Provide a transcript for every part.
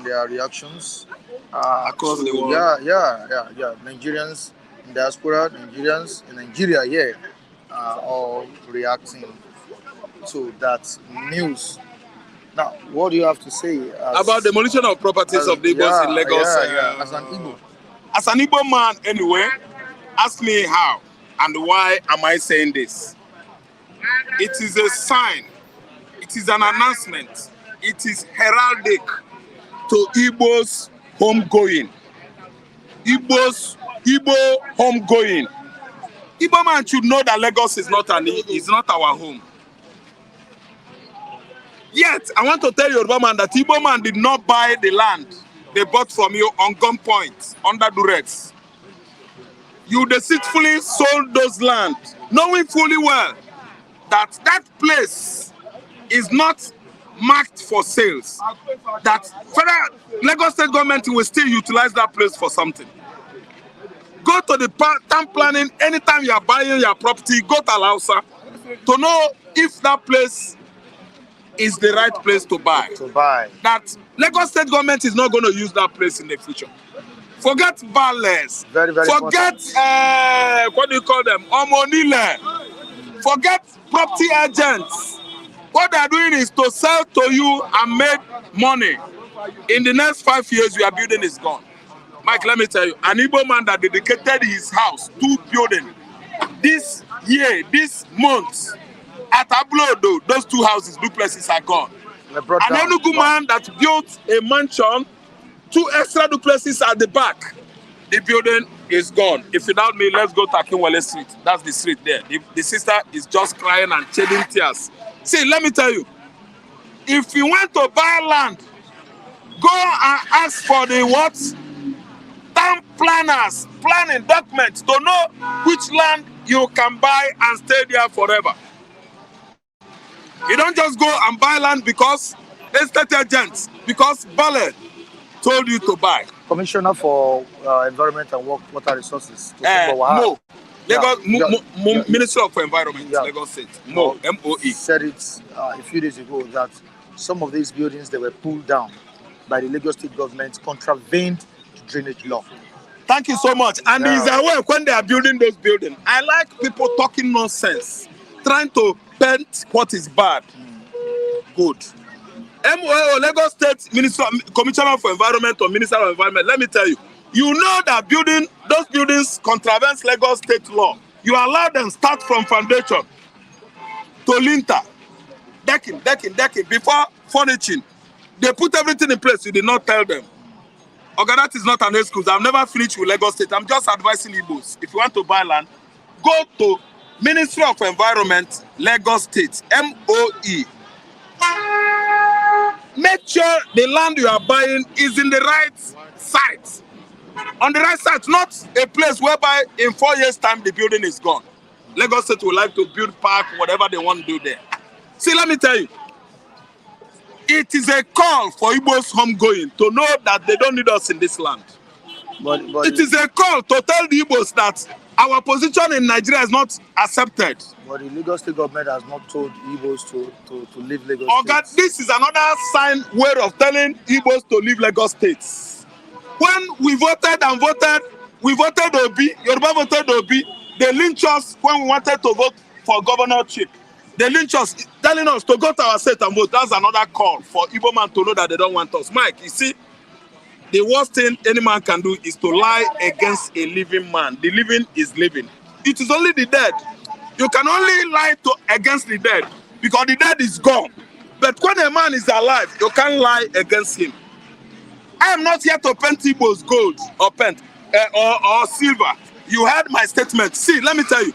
their reactions across the world. Yeah. Nigerians in diaspora, Nigerians in Nigeria, are all reacting to that news. Now, what do you have to say about demolition of properties of the Igbos in Lagos? As an Igbo. As an Igbo man, anyway, ask me how and why am I saying this? It is a sign. It is an announcement. It is heraldic to Igbo's homegoing. Igbo homegoing. Igbo man should know that Lagos is not our home. Yet, I want to tell Yoruba man that Igbo man did not buy the land they bought from you on gunpoint, under duress. You deceitfully sold those land, knowing fully well that that place is not marked for sales. That federal Lagos state government will still utilize that place for something. Go to the town planning anytime you are buying your property, go to Alausa to know if that place is the right place to buy. That Lagos state government is not going to use that place in the future. Forget ballers. Forget what do you call them? Omonile. Forget property agents. What they are doing is to sell to you and make money. In the next 5 years, your building is gone. Mike, let me tell you, an Igbo man that dedicated his house to building this year, this month, at Ablodo, those 2 houses, duplexes are gone. An Enugu man that built a mansion, 2 extra duplexes at the back. The building is gone. If you doubt me, let's go to Akinwale Street. That's the street there. The sister is just crying and shedding tears. See, let me tell you, if you want to buy land, go and ask for the what? Town planners, planning documents to know which land you can buy and stay there forever. You don't just go and buy land because estate agents, because Bale told you to buy. Commissioner for Environment and Water Resources. Mo. Minister of Environment, Lagos State. MOE. Said it a few days ago that some of these buildings that were pulled down by the Lagos State government contravened the drainage law. Thank you so much. And is aware when they are building those buildings. I like people talking nonsense, trying to paint what is bad. Good. MOE, Lagos State Minister, Commissioner for Environment or Minister of Environment, let me tell you, you know that those buildings contravenes Lagos State law. You allow them start from foundation to linter, decking, before furnishing. They put everything in place, you did not tell them. Okay, that is not an excuse. I've never finished with Lagos State. I'm just advising Igbos. If you want to buy land, go to Ministry of Environment, Lagos State, MOE. Make sure the land you are buying is in the right site. On the right site, not a place whereby in 4 years' time the building is gone. Lagos State would like to build park, whatever they want to do there. See, let me tell you, it is a call for Igbo's homegoing to know that they don't need us in this land. But it is a call to tell the Igbos that our position in Nigeria is not accepted. But the Lagos State government has not told Igbos to leave Lagos State. God, this is another way of telling Igbos to leave Lagos State. When we voted, we voted Obi, Yoruba voted Obi, they lynched us when we wanted to vote for governorship. They lynched us, telling us to go to our state and vote. That's another call for Igbo man to know that they don't want us. Mike, you see, the worst thing any man can do is to lie against a living man. The living is living. It is only the dead. You can only lie against the dead because the dead is gone. But when a man is alive, you can't lie against him. I am not here to paint Igbo's gold or or silver. You heard my statement. See, let me tell you.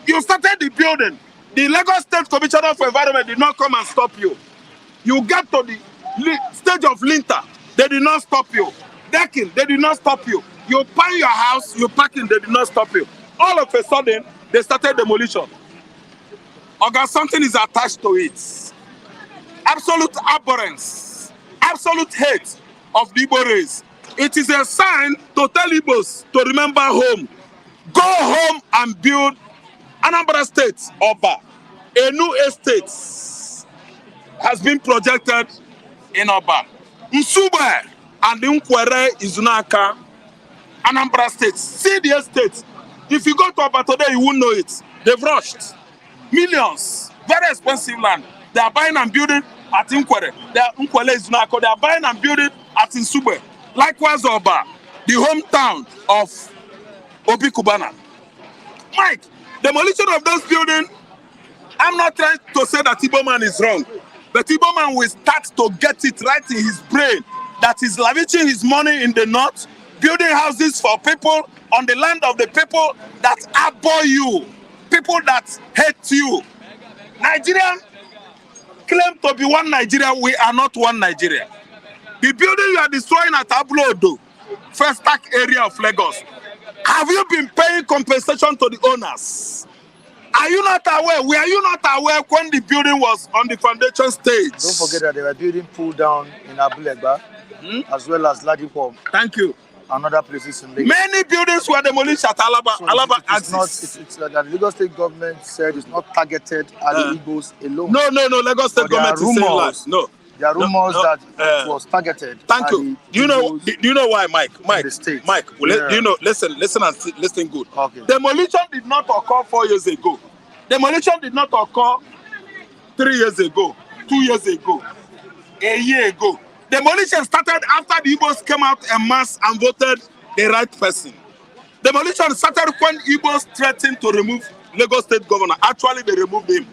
You started the building. The Lagos State Commissioner for Environment did not come and stop you. You get to the stage of linter. They did not stop you. Decking, they did not stop you. You pan your house, you parking, they did not stop you. All of a sudden, they started demolition. Okay, something is attached to it. Absolute abhorrence, absolute hate of the Igbo race. It is a sign to tell Igbos to remember home. Go home and build Anambra State, Oba. A new estate has been projected in Oba. Nsube, and Nkwere Izunaka, Anambra State. See the estate. If you go to Aba today, you won't know it. They've rushed. Millions. Very expensive land. They are buying and building at Nkwere. They are Nkwere Izunaka. They are buying and building at Nsugbe. Likewise, Oba, the hometown of Obi Kubana. Mike, demolition of those buildings, I'm not trying to say that Igbo man is wrong, but Igbo man will start to get it right in his brain that he's lavishing his money in the north, building houses for people on the land of the people that abhor you, people that hate you. Nigerian claim to be one Nigeria. We are not one Nigeria. The building you are destroying at Ablodo, first stack area of Lagos, have you been paying compensation to the owners? Are you not aware? Were you not aware when the building was on the foundation stage? Don't forget that they were building pull down in Abulegba, as well as Ipob. Thank you. And other places in Lagos. Many buildings were demolished at Alaba. So Alaba it's not. It's that the Lagos State government said it's not targeted at the Igbos alone. No. Lagos State government is saying lies. No. There are rumors that it was targeted. Thank you. Do you know why, Mike? Mike. Yeah. Do you know? Listen and listen good. Okay. Demolition did not occur 4 years ago. Demolition did not occur 3 years ago, 2 years ago, a year ago. Demolition started after the Igbos came out en masse and voted the right person. Demolition started when Igbos threatened to remove Lagos State governor. Actually, they removed him.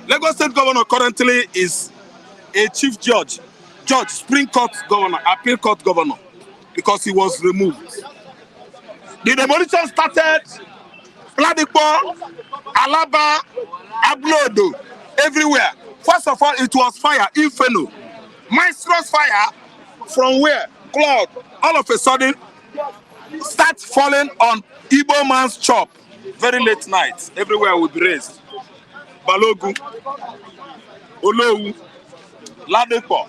Lagos State governor currently is a chief judge, Supreme Court governor, appeal court governor, because he was removed. The demolition started Ladipo, Alaba, Ablodo, everywhere. First of all, it was fire, inferno. Monstrous fire from where? Cloud. All of a sudden, start falling on Igbo man's chop. Very late night. Everywhere will be raised. Balogu, Olowu, Ladipo,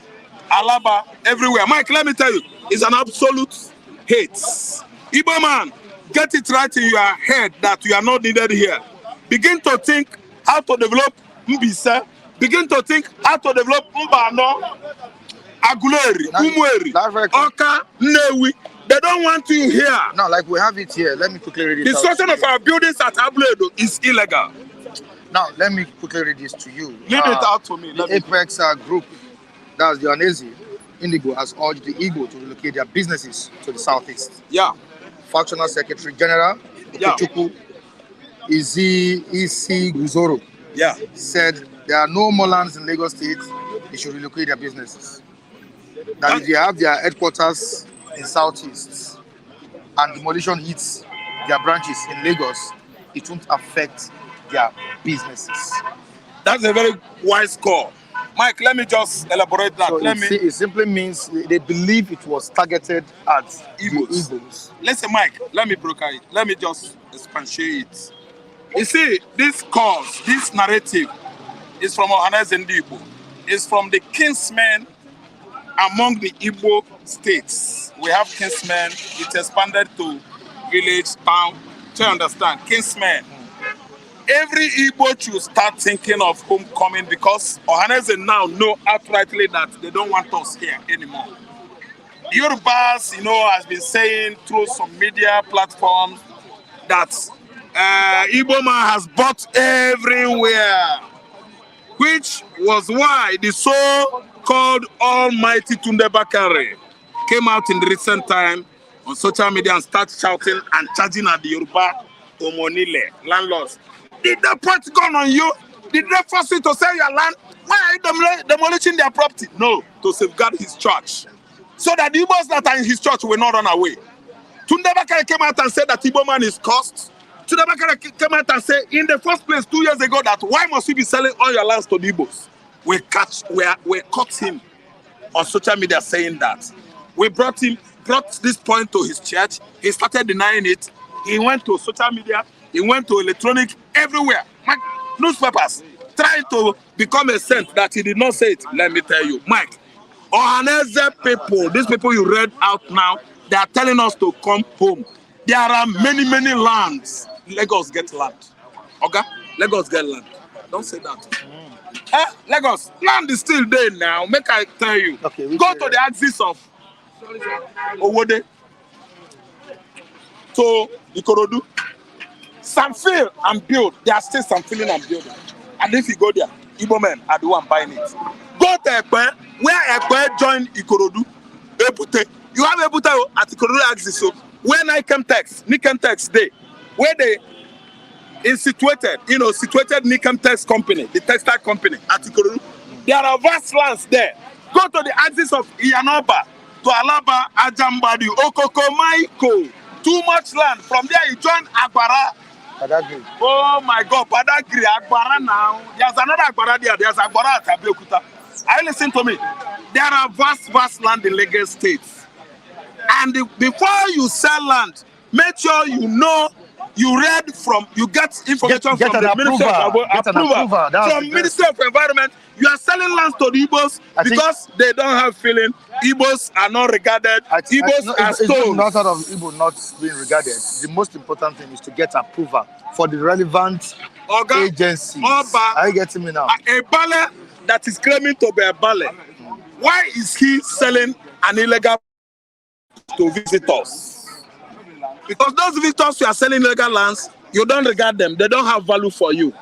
Alaba, everywhere. Mike, let me tell you, it's an absolute hate. Igbo man, get it right in your head that you are not needed here. Begin to think how to develop Mbise. Begin to think how to develop Mbano, Aguleri, Umweri, Oka, Newi. They don't want you here. Now, like we have it here, let me quickly read it. Destruction of our buildings at Abledo is illegal. Now, let me quickly read this to you. Read it out to me. The Apex group, that's the Anezi, Indigo, has urged the Igbo to relocate their businesses to the southeast. Yeah. Factional Secretary General Okechukwu Isi Guzoro said there are no more lands in Lagos State. They should relocate their businesses. That if they have their headquarters in southeast and demolition hits their branches in Lagos, it won't affect their businesses. That's a very wise call. Mike, let me just elaborate that. So it simply means they believe it was targeted at Igbos. Listen, Mike, let me broker it. Let me just expatiate it. You see, this cause, this narrative is from Ohanes and Igbo. It's from the kinsmen among the Igbo states. We have kinsmen. It expanded to village, town. To understand, kinsmen. Every Igbo should start thinking of homecoming because Ohanese now know outrightly that they don't want us here anymore. Yorubas, has been saying through some media platforms that Igbo man has bought everywhere, which was why the so-called almighty Tunde Bakare came out in the recent time on social media and started shouting and charging at the Yoruba Omonile landlords. Did they put gun on you? Did they force you to sell your land? Why are you demolishing their property? No, to safeguard his church. So that the Igbos that are in his church will not run away. Tunde Bakare came out and said that Igbo man is cursed. Tunde Bakare came out and said, in the first place 2 years ago, that why must we be selling all your lands to the Igbos? We caught him on social media saying that. We brought this point to his church. He started denying it. He went to social media. He went to electronic, everywhere. Newspapers trying to become a saint that he did not say it. Let me tell you, Mike, Ohanese people, these people you read out now, they are telling us to come home. There are many, many lands. Lagos get land. Okay? Lagos get land. Don't say that. Lagos, land is still there now. Make I tell you. Okay, go to the axis of Owode to Ikorodu. Some fill and build. There are still some filling and building. And if you go there, Igbo men are the one buying it. Go to Ekpe, where Ekpe join Ikorodu, Ebute. You have Ebute at Ikorodu axis. So when Nikem Tex Day, where they situated Nikem Tex company, the textile company at Ikorodu, there are vast lands there. Go to the axis of Iyanoba, to Alaba, Ajambadi, Okoko, Maiko. Too much land. From there you join Agbara. Badagry. Oh my God, Badagry, Agbara now. There's another Agbara there. There's Agbara at Abeokuta. Listen to me. There are vast land in Lagos State. And before you sell land, make sure you get information from the Ministry of Approval. From Ministry of Environment. You are selling lands to the Igbos because they don't have feeling. Igbos are not regarded. Igbos are stones. It's not out of Igbo not being regarded. The most important thing is to get approval for the relevant agencies. Are you getting me now? A ballet that is claiming to be a ballet. Why is he selling an illegal to visitors? Because those visitors who are selling illegal lands, you don't regard them. They don't have value for you.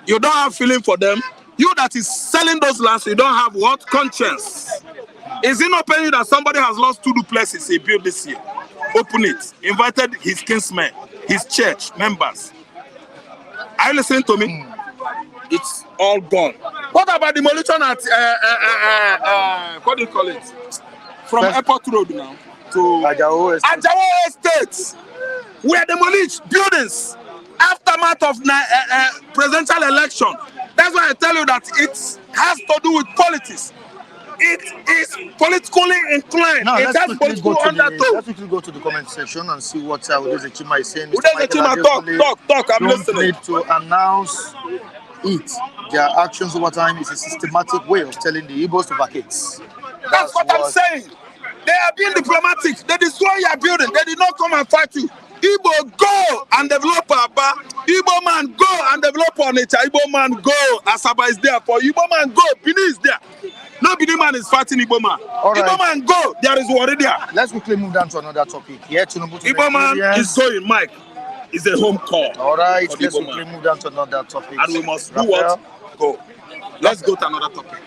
You don't have feeling for them. You that is selling those lands, you don't have what? Conscience. Is it not paying you that somebody has lost 2 duplexes he built this year? Open it. Invited his kinsmen, his church members. Are you listening to me? It's all gone. What about demolition at what do you call it? From Airport Road now to Ajao Estate. We are demolished buildings. Aftermath of presidential election. That's why I tell you that it has to do with politics. It is politically inclined. Now, it has political undertone. Let's quickly go to the comment section and see what Udeze Chima is saying. Udeze Chima, talk. I'm listening. Don't need to announce it. Their actions over time is a systematic way of telling the Igbos to vacate. That's what I'm saying. They are being diplomatic. They destroy your building. They did not come and fight you. Igbo go and develop Aba. Igbo man go and develop Onitsha. Igbo man go. Asaba is there for you. Igbo man go. Bini is there. No Bini man is fighting Igbo man. Right. Igbo man go. There is already there. Let's quickly move down to another topic. Igbo man is going. Mike is a home call. All right. Let's quickly move down to another topic. And we must do what? Go. Let's go to another topic.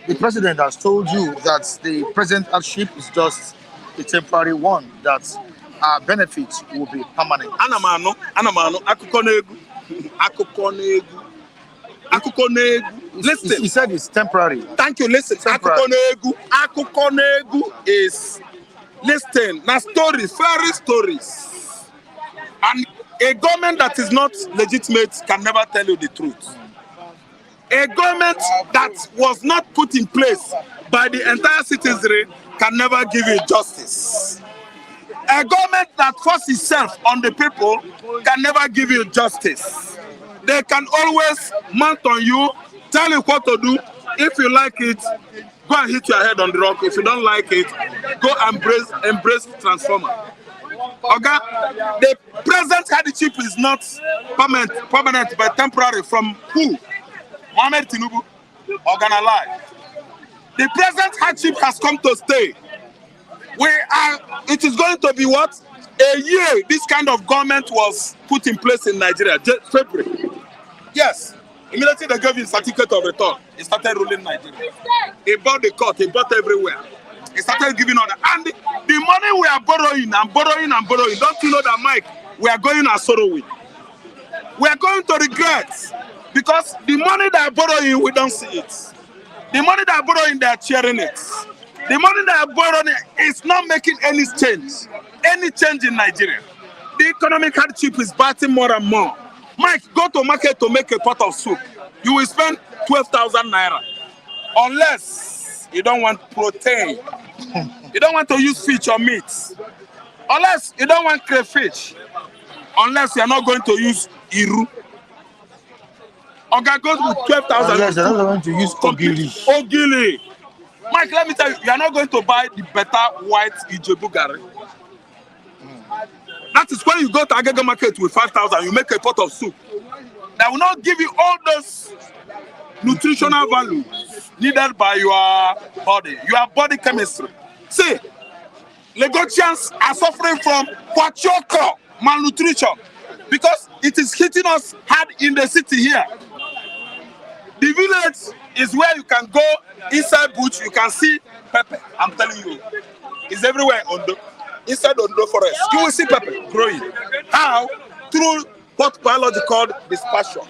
The president has told you that the present hardship is just a temporary one. That our benefits will be permanent. Anamano, listen. He said it's temporary. Thank you. Listen. Akukonegu is listen. Now stories, fairy stories. And a government that is not legitimate can never tell you the truth. A government that was not put in place by the entire citizenry can never give you justice. A government that forces itself on the people can never give you justice. They can always mount on you, tell you what to do. If you like it, go and hit your head on the rock. If you don't like it, go embrace transformer. Okay? The present hardship is not permanent but temporary. From who? Mohamed Tinubu, Organalai. The present hardship has come to stay. It is going to be what? A year this kind of government was put in place in Nigeria, February. Yes, immediately they gave him certificate of return. He started ruling Nigeria. He bought the court, he bought everywhere. He started giving order. And the money we are borrowing and borrowing and borrowing, don't you know that, Mike, we are going a sorrowing. We are going to regret because the money they are borrowing, we don't see it. The money they are borrowing, they are sharing it. The money they are borrowing is not making any change in Nigeria. The economic hardship is biting more and more. Mike, go to market to make a pot of soup. You will spend 12,000 naira. Unless you don't want protein. You don't want to use fish or meat. Unless you don't want crayfish. Unless you are not going to use iru. Okay, goes with 12,000. Yes, you're not going to use ogili. Ogili. Mike, let me tell you, you are not going to buy the better white Ijebu Gari. That is when you go to Agege market with 5,000, you make a pot of soup. That will not give you all those nutritional values needed by your body chemistry. See, Lagosians are suffering from kwashiorkor, malnutrition, because it is hitting us hard in the city here. The village is where you can go inside bush, you can see pepper. I'm telling you, it's everywhere in Ondo. Inside Ondo forest, you will see pepper growing. How? Through what biology called dispersion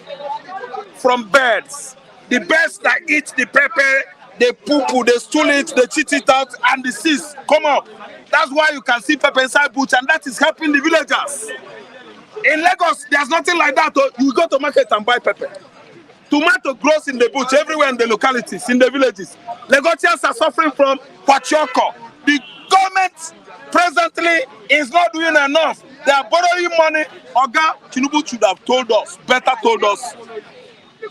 from birds. The birds that eat the pepper, they poo-poo, they stool it, they cheat it out, and the seeds come up. That's why you can see pepper inside bush, and that is helping the villagers. In Lagos, there's nothing like that. You go to market and buy pepper. Tomato grows in the bush everywhere in the localities, in the villages. Lagosians are suffering from kwashiorkor. The government presently is not doing enough. They are borrowing money. Oga Tinubu should have told us, better told us,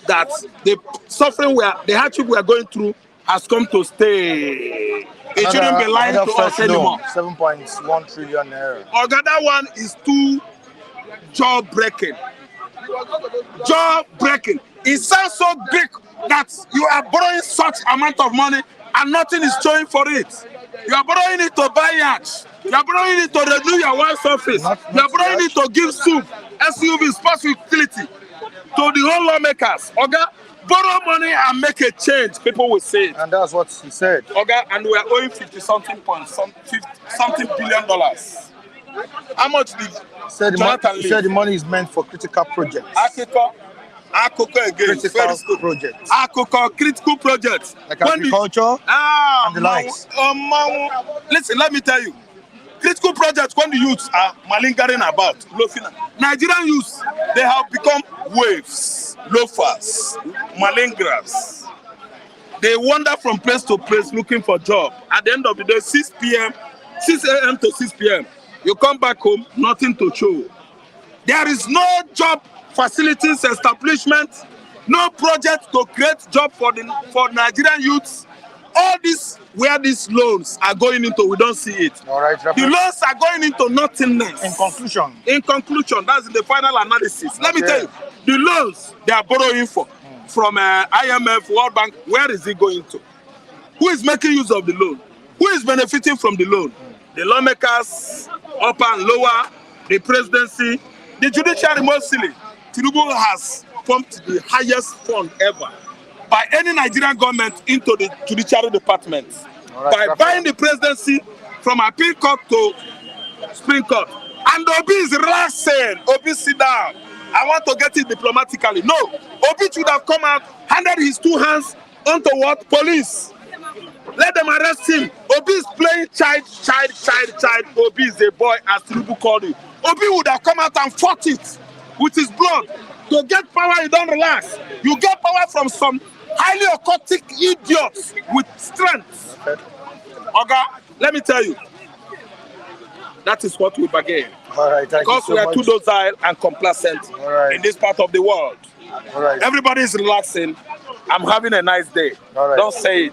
that the suffering the hardship we are going through has come to stay. It shouldn't be lying to us anymore. 7.1 trillion naira. Oga, that one is too jaw-breaking. Jaw-breaking. It sounds so big that you are borrowing such amount of money and nothing is showing for it. You are borrowing it to buy yachts. You are borrowing it to renew your wife's office. You are borrowing it to give soup, SUV, sports utility to the whole lawmakers. Oga, borrow money and make a change. People will say it. And that's what he said. Oga, and we are owing 50-something billion dollars. How much did Jonathan leave? He said the money is meant for critical projects. Akoko again. Critical projects. Akoko, critical projects. Like agriculture and the likes. Listen, let me tell you. Critical projects when the youths are malingering about. Nigerian youths, they have become waves, loafers, malingerers. They wander from place to place looking for job. At the end of the day, 6 a.m. to 6 p.m. You come back home, nothing to show. There is no job facilities establishment, no project to create job for Nigerian youths. All this, where these loans are going into, we don't see it. All right, the loans are going into nothingness. In conclusion, that's the final analysis. Let me tell you, the loans they are borrowing from IMF, World Bank, where is it going to? Who is making use of the loan? Who is benefiting from the loan? The lawmakers, upper and lower, the presidency, the judiciary mostly. Tinubu has pumped the highest fund ever by any Nigerian government into the judiciary department. Right, by buying the presidency from appeal court to Supreme Court. And Obi is relaxing. Obi, sit down. I want to get it diplomatically. No, Obi should have come out, handed his 2 hands onto what? Police. Let them arrest him. Obi is playing child. Obi is a boy, as Tinubu called him. Obi would have come out and fought it with his blood. To get power, you don't relax. You get power from some highly occultic idiots with strength. Oga, let me tell you, that is what we bargain. All right, because we are too docile and complacent in this part of the world. Everybody is relaxing. I'm having a nice day. Don't say it.